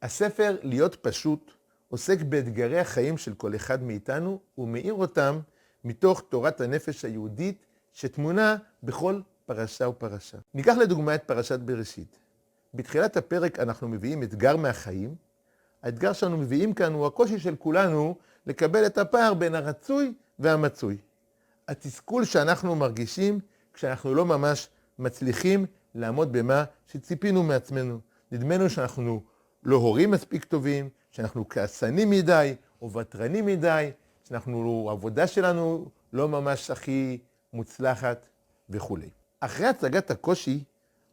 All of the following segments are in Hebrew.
הספר להיות פשוט עוסק באתגרי החיים של כל אחד מאיתנו ומאיר אותם מתוך תורת הנפש היהודית שתמונה בכל פרשה ופרשה. ניקח לדוגמה את פרשת בראשית. בתחילת הפרק אנחנו מביאים אתגר מהחיים. האתגר שאנו מביאים כאן הוא הקושי של כולנו לקבל את הפער בין הרצוי והמצוי. התסכול שאנחנו מרגישים כשאנחנו לא ממש מצליחים לעמוד במה שציפינו מעצמנו. נדמנו שאנחנו לא הורים מספיק טובים, שאנחנו כעסנים מדי או ותרנים מדי, העבודה שלנו לא ממש הכי מוצלחת וכו'. אחרי הצגת הקושי,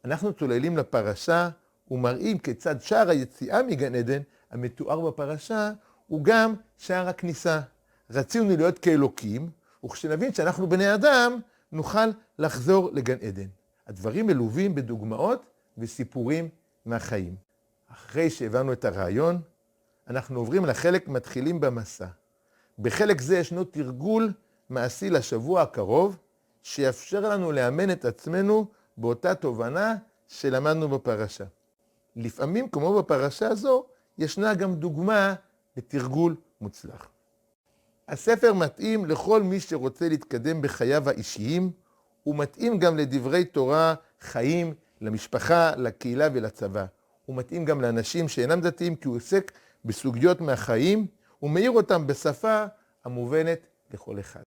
אנחנו צוללים לפרשה ומראים כיצד שער היציאה מגן עדן, המתואר בפרשה, הוא גם שער הכניסה. רצינו להיות כאלוקים, וכשנבין שאנחנו בני אדם, נוכל לחזור לגן עדן. הדברים מלווים בדוגמאות וסיפורים מהחיים. אחרי שהבנו את הרעיון, אנחנו עוברים לחלק מתחילים במסע. בחלק זה ישנו תרגול מעשי לשבוע הקרוב, שיאפשר לנו לאמן את עצמנו באותה תובנה שלמדנו בפרשה. לפעמים, כמו בפרשה הזו, ישנה גם דוגמה לתרגול מוצלח. הספר מתאים לכל מי שרוצה להתקדם בחייו האישיים, הוא מתאים גם לדברי תורה חיים, למשפחה, לקהילה ולצבא. הוא מתאים גם לאנשים שאינם דתיים, כי הוא עוסק בסוגיות מהחיים, ומאיר אותם בשפה המובנת לכל אחד.